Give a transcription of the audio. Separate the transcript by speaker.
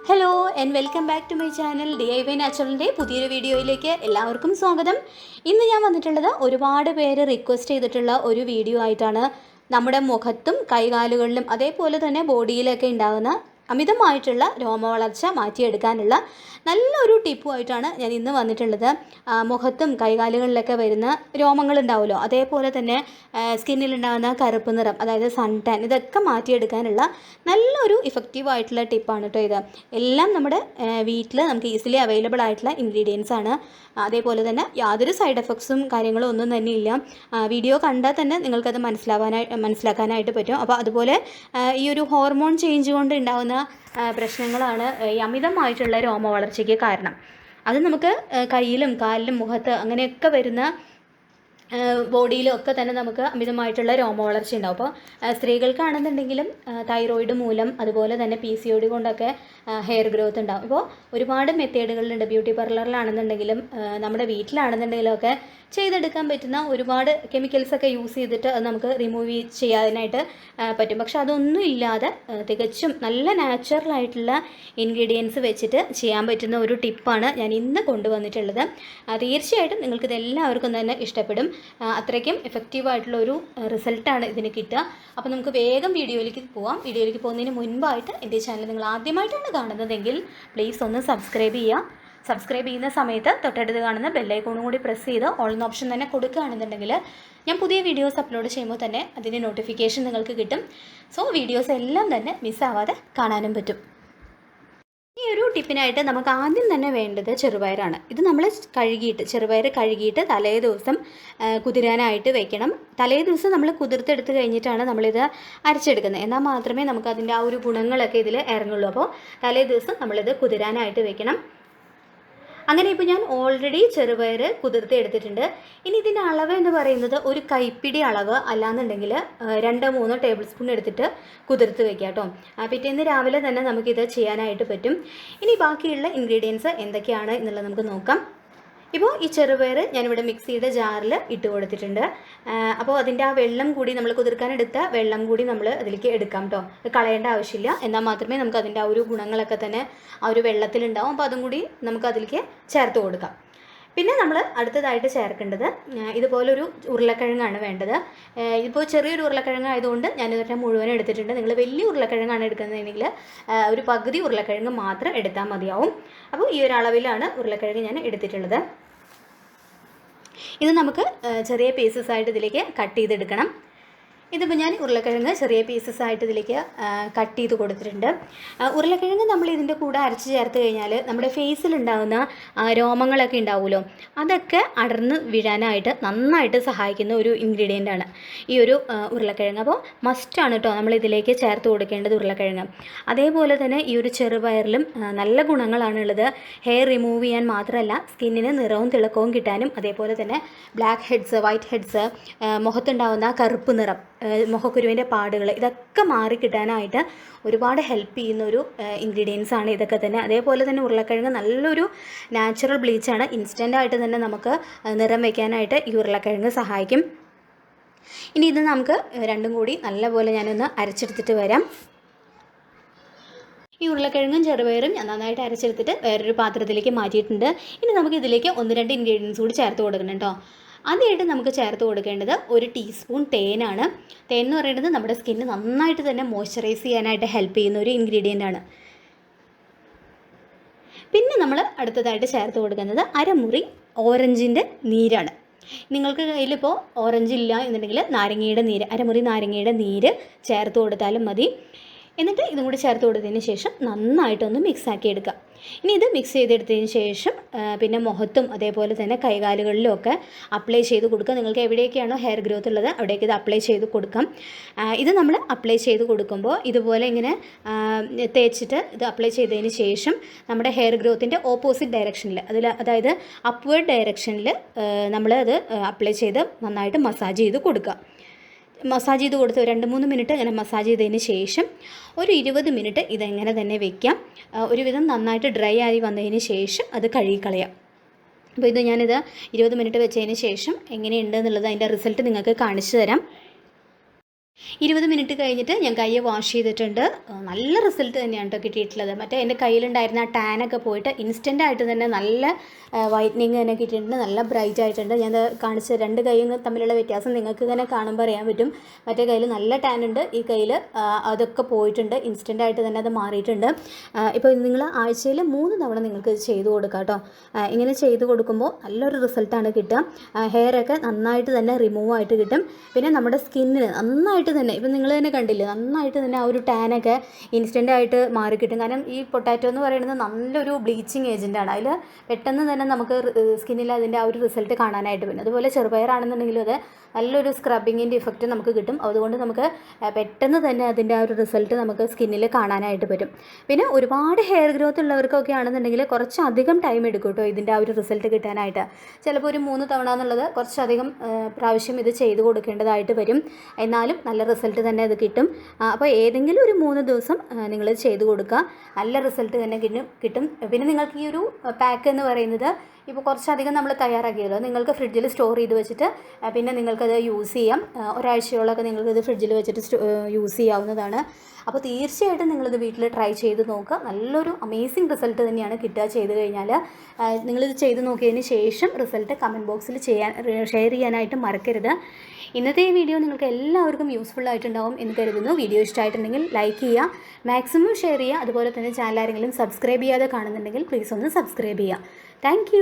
Speaker 1: Hello and welcome back to my channel DIY നാച്ചുറലിൻ്റെ പുതിയൊരു വീഡിയോയിലേക്ക് എല്ലാവർക്കും സ്വാഗതം. ഇന്ന് ഞാൻ വന്നിട്ടുള്ളത് ഒരുപാട് പേര് റിക്വസ്റ്റ് ചെയ്തിട്ടുള്ള ഒരു വീഡിയോ ആയിട്ടാണ്. നമ്മുടെ മുഖത്തും കൈകാലുകളിലും അതേപോലെ തന്നെ ബോഡിയിലൊക്കെ ഉണ്ടാകുന്ന അമിതമായിട്ടുള്ള രോമവളർച്ച മാറ്റിയെടുക്കാനുള്ള നല്ലൊരു ടിപ്പുമായിട്ടാണ് ഞാൻ ഇന്ന് വന്നിട്ടുള്ളത്. മുഖത്തും കൈകാലുകളിലൊക്കെ വരുന്ന രോമങ്ങളുണ്ടാവുമല്ലോ, അതേപോലെ തന്നെ സ്കിന്നിലുണ്ടാകുന്ന കറുപ്പ് നിറം, അതായത് സൺ ടാൻ, ഇതൊക്കെ മാറ്റിയെടുക്കാനുള്ള നല്ലൊരു ഇഫക്റ്റീവായിട്ടുള്ള ടിപ്പാണ് കേട്ടോ ഇത്. എല്ലാം നമ്മുടെ വീട്ടിൽ നമുക്ക് ഈസിലി അവൈലബിൾ ആയിട്ടുള്ള ഇൻഗ്രീഡിയൻസ് ആണ്. അതേപോലെ തന്നെ യാതൊരു സൈഡ് എഫക്ട്സും കാര്യങ്ങളും ഒന്നും തന്നെ ഇല്ല. വീഡിയോ കണ്ടാൽ തന്നെ നിങ്ങൾക്കത് മനസ്സിലാക്കാനായിട്ട് പറ്റും. അപ്പോൾ അതുപോലെ ഈ ഒരു ഹോർമോൺ ചേഞ്ച് കൊണ്ട് ഉണ്ടാകുന്ന പ്രശ്നങ്ങളാണ് ഈ അമിതമായിട്ടുള്ള രോമവളർച്ചയ്ക്ക് കാരണം. അത് നമുക്ക് കയ്യിലും കാലിലും മുഖത്ത് അങ്ങനെയൊക്കെ വരുന്ന ബോഡിയിലും ഒക്കെ തന്നെ നമുക്ക് അമിതമായിട്ടുള്ള രോമവളർച്ച ഉണ്ടാവും. അപ്പോൾ സ്ത്രീകൾക്കാണെന്നുണ്ടെങ്കിലും തൈറോയിഡ് മൂലം, അതുപോലെ തന്നെ PCOD കൊണ്ടൊക്കെ ഹെയർ ഗ്രോത്ത് ഉണ്ടാവും. ഇപ്പോൾ ഒരുപാട് മെത്തേഡുകളുണ്ട്. ബ്യൂട്ടി പാർലറിലാണെന്നുണ്ടെങ്കിലും നമ്മുടെ വീട്ടിലാണെന്നുണ്ടെങ്കിലും ഒക്കെ ചെയ്തെടുക്കാൻ പറ്റുന്ന ഒരുപാട് കെമിക്കൽസൊക്കെ യൂസ് ചെയ്തിട്ട് അത് നമുക്ക് റിമൂവ് ചെയ്യാനായിട്ട് പറ്റും. പക്ഷെ അതൊന്നും ഇല്ലാതെ തികച്ചും നല്ല നാച്ചുറലായിട്ടുള്ള ഇൻഗ്രീഡിയൻസ് വെച്ചിട്ട് ചെയ്യാൻ പറ്റുന്ന ഒരു ടിപ്പാണ് ഞാൻ ഇന്ന് കൊണ്ടുവന്നിട്ടുള്ളത്. തീർച്ചയായിട്ടും നിങ്ങൾക്കിത് എല്ലാവർക്കും തന്നെ ഇഷ്ടപ്പെടും. അത്രയ്ക്കും എഫക്റ്റീവായിട്ടുള്ള ഒരു റിസൾട്ടാണ് ഇതിന് കിട്ടുക. അപ്പോൾ നമുക്ക് വേഗം വീഡിയോയിലേക്ക് പോവാം. വീഡിയോയിലേക്ക് പോകുന്നതിന് മുൻപായിട്ട് എൻ്റെ ചാനൽ നിങ്ങൾ ആദ്യമായിട്ടാണ് കാണുന്നതെങ്കിൽ പ്ലീസ് ഒന്ന് സബ്സ്ക്രൈബ് ചെയ്യുക. സബ്സ്ക്രൈബ് ചെയ്യുന്ന സമയത്ത് തൊട്ടടുത്ത് കാണുന്ന ബെല്ലൈക്കോണും കൂടി പ്രസ് ചെയ്ത് ഓൾ എന്ന ഓപ്ഷൻ തന്നെ കൊടുക്കുകയാണെന്നുണ്ടെങ്കിൽ ഞാൻ പുതിയ വീഡിയോസ് അപ്ലോഡ് ചെയ്യുമ്പോൾ തന്നെ അതിൻ്റെ നോട്ടിഫിക്കേഷൻ നിങ്ങൾക്ക് കിട്ടും. സോ വീഡിയോസ് എല്ലാം തന്നെ മിസ്സാവാതെ കാണാനും പറ്റും. ഈ ഒരു ടിപ്പിനായിട്ട് നമുക്ക് ആദ്യം തന്നെ വേണ്ടത് ചെറുപയറാണ്. ഇത് നമ്മൾ ചെറുപയർ കഴുകിയിട്ട് തലേ ദിവസം കുതിരാനായിട്ട് വെക്കണം. തലേ ദിവസം നമ്മൾ കുതിർത്തെടുത്ത് കഴിഞ്ഞിട്ടാണ് നമ്മളിത് അരച്ചെടുക്കുന്നത്. എന്നാൽ മാത്രമേ നമുക്ക് അതിൻ്റെ ആ ഒരു ഗുണങ്ങളൊക്കെ ഇതിൽ ഇറങ്ങുള്ളൂ. അപ്പോൾ തലേ ദിവസം നമ്മളിത് കുതിരാനായിട്ട് വെക്കണം. അങ്ങനെ ഇപ്പോൾ ഞാൻ ഓൾറെഡി ചെറുപയർ കുതിർത്ത് എടുത്തിട്ടുണ്ട്. ഇനി ഇതിൻ്റെ അളവ് എന്ന് പറയുന്നത് ഒരു കൈപ്പിടി അളവ്, അല്ലാന്നുണ്ടെങ്കിൽ 2-3 ടേബിൾ സ്പൂൺ എടുത്തിട്ട് കുതിർത്ത് വെക്കാം കേട്ടോ. പിറ്റേന്ന് രാവിലെ തന്നെ നമുക്കിത് ചെയ്യാനായിട്ട് പറ്റും. ഇനി ബാക്കിയുള്ള ഇൻഗ്രീഡിയൻസ് എന്തൊക്കെയാണ് എന്നുള്ളത് നമുക്ക് നോക്കാം. ഇപ്പോൾ ഈ ചെറുപയർ ഞാനിവിടെ മിക്സിയുടെ ജാറിൽ ഇട്ട് കൊടുത്തിട്ടുണ്ട്. അപ്പോൾ അതിൻ്റെ ആ വെള്ളം കൂടി, നമ്മൾ കുതിർക്കാനെടുത്ത വെള്ളം കൂടി നമ്മൾ അതിലേക്ക് എടുക്കാം കേട്ടോ. കളയേണ്ട ആവശ്യമില്ല. എന്നാൽ മാത്രമേ നമുക്ക് അതിൻ്റെ ആ ഒരു ഗുണങ്ങളൊക്കെ തന്നെ ആ ഒരു വെള്ളത്തിലുണ്ടാവും. അപ്പോൾ അതും കൂടി നമുക്ക് അതിലേക്ക് ചേർത്ത് കൊടുക്കാം. പിന്നെ നമ്മൾ അടുത്തതായിട്ട് ചേർക്കേണ്ടത് ഇതുപോലൊരു ഉരുളക്കിഴങ്ങാണ് വേണ്ടത്. ഇപ്പോൾ ചെറിയൊരു ഉരുളക്കിഴങ്ങ് ആയതുകൊണ്ട് ഞാനിതൊക്കെ മുഴുവൻ എടുത്തിട്ടുണ്ട്. നിങ്ങൾ വലിയ ഉരുളക്കിഴങ്ങാണ് എടുക്കുന്നതെങ്കിൽ ഒരു പകുതി ഉരുളക്കിഴങ്ങ് മാത്രം എടുത്താൽ മതിയാവും. അപ്പോൾ ഈ ഒരു അളവിലാണ് ഉരുളക്കിഴങ്ങ് ഞാൻ എടുത്തിട്ടുള്ളത്. ഇത് നമുക്ക് ചെറിയ പീസസ് ആയിട്ട് ഇതിലേക്ക് കട്ട് ചെയ്തെടുക്കണം. ഇതിപ്പോൾ ഞാൻ ഉരുളക്കിഴങ്ങ് ചെറിയ പീസസ് ആയിട്ട് ഇതിലേക്ക് കട്ട് ചെയ്ത് കൊടുത്തിട്ടുണ്ട്. ഉരുളക്കിഴങ്ങ് നമ്മൾ ഇതിൻ്റെ കൂടെ അരച്ച് ചേർത്ത് കഴിഞ്ഞാൽ നമ്മുടെ ഫേസിലുണ്ടാകുന്ന രോമങ്ങളൊക്കെ ഉണ്ടാവുമല്ലോ, അതൊക്കെ അടർന്ന് വീഴാനായിട്ട് നന്നായിട്ട് സഹായിക്കുന്ന ഒരു ഇൻഗ്രീഡിയൻ്റ് ആണ് ഈ ഒരു ഉരുളക്കിഴങ്ങ്. അപ്പോൾ മസ്റ്റാണ് കേട്ടോ നമ്മൾ ഇതിലേക്ക് ചേർത്ത് കൊടുക്കേണ്ടത് ഉരുളക്കിഴങ്ങ്. അതേപോലെ തന്നെ ഈ ഒരു ചെറുപയറിലും നല്ല ഗുണങ്ങളാണുള്ളത്. ഹെയർ റിമൂവ് ചെയ്യാൻ മാത്രമല്ല, സ്കിന്നിന് നിറവും തിളക്കവും കിട്ടാനും, അതേപോലെ തന്നെ ബ്ലാക്ക് ഹെഡ്സ്, വൈറ്റ് ഹെഡ്സ്, മുഖത്തുണ്ടാകുന്ന കറുപ്പ് നിറം, മുഖക്കുരുവിൻ്റെ പാടുകൾ, ഇതൊക്കെ മാറിക്കിട്ടാനായിട്ട് ഒരുപാട് ഹെൽപ്പ് ചെയ്യുന്നൊരു ഇൻഗ്രീഡിയൻസ് ആണ് ഇതൊക്കെ തന്നെ. അതേപോലെ തന്നെ ഉരുളക്കിഴങ്ങ് നല്ലൊരു നാച്ചുറൽ ബ്ലീച്ചാണ്. ഇൻസ്റ്റൻ്റായിട്ട് തന്നെ നമുക്ക് നിറം വയ്ക്കാനായിട്ട് ഈ ഉരുളക്കിഴങ്ങ് സഹായിക്കും. ഇനി ഇത് നമുക്ക് രണ്ടും കൂടി നല്ലപോലെ ഞാനൊന്ന് അരച്ചെടുത്തിട്ട് വരാം. ഈ ഉരുളക്കിഴങ്ങും ചെറുപയറും ഞാൻ നന്നായിട്ട് അരച്ചെടുത്തിട്ട് വേറൊരു പാത്രത്തിലേക്ക് മാറ്റിയിട്ടുണ്ട്. ഇനി നമുക്ക് ഇതിലേക്ക് 1-2 ഇൻഗ്രീഡിയൻസ് കൂടി ചേർത്ത് കൊടുക്കണം കേട്ടോ. ആദ്യമായിട്ട് നമുക്ക് ചേർത്ത് കൊടുക്കേണ്ടത് 1 ടീസ്പൂൺ തേനാണ്. തേൻ എന്ന് പറയുന്നത് നമ്മുടെ സ്കിന്ന് നന്നായിട്ട് തന്നെ മോയ്സ്ചറൈസ് ചെയ്യാനായിട്ട് ഹെൽപ്പ് ചെയ്യുന്ന ഒരു ഇൻഗ്രീഡിയൻ്റ് ആണ്. പിന്നെ നമ്മൾ അടുത്തതായിട്ട് ചേർത്ത് കൊടുക്കുന്നത് അരമുറി ഓറഞ്ചിൻ്റെ നീരാണ്. നിങ്ങൾക്ക് കയ്യിലിപ്പോൾ ഓറഞ്ച് ഇല്ല എന്നുണ്ടെങ്കിൽ നാരങ്ങയുടെ നീര്, അരമുറി നാരങ്ങയുടെ നീര് ചേർത്ത് കൊടുത്താലും മതി. എന്നിട്ട് ഇതും കൂടി ചേർത്ത് കൊടുത്തതിന് ശേഷം നന്നായിട്ടൊന്ന് മിക്സാക്കി എടുക്കുക. ഇനി ഇത് മിക്സ് ചെയ്തെടുത്തതിന് ശേഷം പിന്നെ മുഖത്തും അതേപോലെ തന്നെ കൈകാലുകളിലും ഒക്കെ അപ്ലൈ ചെയ്ത് കൊടുക്കുക. നിങ്ങൾക്ക് എവിടെയൊക്കെയാണോ ഹെയർ ഗ്രോത്ത് ഉള്ളത് അവിടേക്ക് ഇത് അപ്ലൈ ചെയ്ത് കൊടുക്കാം. ഇത് നമ്മൾ അപ്ലൈ ചെയ്ത് കൊടുക്കുമ്പോൾ ഇതുപോലെ ഇങ്ങനെ തേച്ചിട്ട് ഇത് അപ്ലൈ ചെയ്തതിന് ശേഷം നമ്മുടെ ഹെയർ ഗ്രോത്തിൻ്റെ ഓപ്പോസിറ്റ് ഡയറക്ഷനിൽ, അതായത് അപ്വേർഡ് ഡയറക്ഷനിൽ നമ്മൾ അത് അപ്ലൈ ചെയ്ത് നന്നായിട്ട് മസാജ് ചെയ്ത് കൊടുക്കുക. മസാജ് ചെയ്ത് കൊടുത്ത് 2-3 മിനിറ്റ് അങ്ങനെ മസാജ് ചെയ്തതിന് ശേഷം ഒരു 20 മിനിറ്റ് ഇതെങ്ങനെ തന്നെ വയ്ക്കാം. ഒരുവിധം നന്നായിട്ട് ഡ്രൈ ആയി വന്നതിന് ശേഷം അത് കഴുകിക്കളയാം. അപ്പോൾ ഞാനിത് 20 മിനിറ്റ് വെച്ചതിന് ശേഷം എങ്ങനെയുണ്ട് എന്നുള്ളത് അതിൻ്റെ റിസൾട്ട് നിങ്ങൾക്ക് കാണിച്ചു തരാം. 20 മിനിറ്റ് കഴിഞ്ഞിട്ട് ഞാൻ കൈ വാഷ് ചെയ്തിട്ടുണ്ട്. നല്ല റിസൾട്ട് തന്നെയാണ് കേട്ടോ കിട്ടിയിട്ടുള്ളത്. മറ്റേ എൻ്റെ കയ്യിലുണ്ടായിരുന്ന ആ ടാനൊക്കെ പോയിട്ട് ഇൻസ്റ്റൻ്റായിട്ട് തന്നെ നല്ല വൈറ്റനിങ് തന്നെ കിട്ടിയിട്ടുണ്ട്. നല്ല ബ്രൈറ്റ് ആയിട്ടുണ്ട്. ഞാൻ കാണിച്ച 2 കൈയും തമ്മിലുള്ള വ്യത്യാസം നിങ്ങൾക്ക് ഇങ്ങനെ കാണുമ്പോൾ അറിയാൻ പറ്റും. മറ്റേ കയ്യിൽ നല്ല ടാൻ ഉണ്ട്, ഈ കയ്യിൽ അതൊക്കെ പോയിട്ടുണ്ട്. ഇൻസ്റ്റൻ്റായിട്ട് തന്നെ അത് മാറിയിട്ടുണ്ട്. ഇപ്പോൾ നിങ്ങൾ ആഴ്ചയിൽ 3 തവണ നിങ്ങൾക്ക് ചെയ്ത് കൊടുക്കാം കേട്ടോ. ഇങ്ങനെ ചെയ്ത് കൊടുക്കുമ്പോൾ നല്ലൊരു റിസൾട്ടാണ് കിട്ടുക. ഹെയറൊക്കെ നന്നായിട്ട് തന്നെ റിമൂവ് ആയിട്ട് കിട്ടും. പിന്നെ നമ്മുടെ സ്കിന്നിന് നന്നായിട്ട് തന്നെ, ഇപ്പം നിങ്ങൾ തന്നെ കണ്ടില്ലേ, നന്നായിട്ട് തന്നെ ആ ഒരു ടാനൊക്കെ ഇൻസ്റ്റൻ്റായിട്ട് മാറി കിട്ടും. കാരണം ഈ പൊട്ടാറ്റോ എന്ന് പറയുന്നത് നല്ലൊരു ബ്ലീച്ചിങ് ഏജൻറ്റാണ്. അതിൽ പെട്ടെന്ന് തന്നെ നമുക്ക് സ്കിന്നിൽ അതിൻ്റെ ആ ഒരു റിസൾട്ട് കാണാനായിട്ട് പറ്റും. അതുപോലെ ചെറുപയറാണെന്നുണ്ടെങ്കിലും അത് നല്ലൊരു സ്ക്രബിങ്ങിൻ്റെ ഇഫക്റ്റ് നമുക്ക് കിട്ടും. അതുകൊണ്ട് നമുക്ക് പെട്ടെന്ന് തന്നെ അതിൻ്റെ ആ ഒരു റിസൾട്ട് നമുക്ക് സ്കിന്നിൽ കാണാനായിട്ട് പറ്റും. പിന്നെ ഒരുപാട് ഹെയർ ഗ്രോത്ത് ഉള്ളവർക്കൊക്കെ ആണെന്നുണ്ടെങ്കിൽ കുറച്ചധികം ടൈം എടുക്കും കേട്ടോ ഇതിൻ്റെ ആ ഒരു റിസൾട്ട് കിട്ടാനായിട്ട്. ചിലപ്പോൾ ഒരു 3 തവണ എന്നുള്ളത് കുറച്ചധികം പ്രാവശ്യം ഇത് ചെയ്ത് കൊടുക്കേണ്ടതായിട്ട് വരും. എന്നാലും നല്ല റിസൾട്ട് തന്നെ അത് കിട്ടും. അപ്പോൾ ഏതെങ്കിലും ഒരു 3 ദിവസം നിങ്ങൾ ചെയ്ത് കൊടുക്കുക, നല്ല റിസൾട്ട് തന്നെ കിട്ടും. പിന്നെ നിങ്ങൾക്ക് ഈ ഒരു പാക്ക് എന്ന് പറയുന്നത് ഇപ്പോൾ കുറച്ചധികം നമ്മൾ തയ്യാറാക്കിയല്ലോ, നിങ്ങൾക്ക് ഫ്രിഡ്ജിൽ സ്റ്റോർ ചെയ്ത് വെച്ചിട്ട് പിന്നെ നിങ്ങൾക്കത് യൂസ് ചെയ്യാം. ഒരാഴ്ചയോളമൊക്കെ നിങ്ങൾക്കത് ഫ്രിഡ്ജിൽ വെച്ചിട്ട് യൂസ് ചെയ്യാവുന്നതാണ്. അപ്പോൾ തീർച്ചയായിട്ടും നിങ്ങളിത് വീട്ടിൽ ട്രൈ ചെയ്ത് നോക്കുക. നല്ലൊരു അമേസിങ് റിസൾട്ട് തന്നെയാണ് കിട്ടുക ചെയ്ത് കഴിഞ്ഞാൽ. നിങ്ങളിത് ചെയ്ത് നോക്കിയതിന് ശേഷം റിസൾട്ട് കമൻറ്റ് ബോക്സിൽ ഷെയർ ചെയ്യാനായിട്ട് മറക്കരുത്. ഇന്നത്തെ ഈ വീഡിയോ നിങ്ങൾക്ക് എല്ലാവർക്കും യൂസ്ഫുൾ ആയിട്ടുണ്ടാവും എന്ന് കരുതുന്നു. വീഡിയോ ഇഷ്ടമായിട്ടുണ്ടെങ്കിൽ ലൈക്ക് ചെയ്യുക, മാക്സിമം ഷെയർ ചെയ്യുക. അതുപോലെ തന്നെ ചാനൽ ആരെങ്കിലും സബ്സ്ക്രൈബ് ചെയ്യാതെ കാണുന്നുണ്ടെങ്കിൽ പ്ലീസ് ഒന്ന് സബ്സ്ക്രൈബ് ചെയ്യുക. താങ്ക്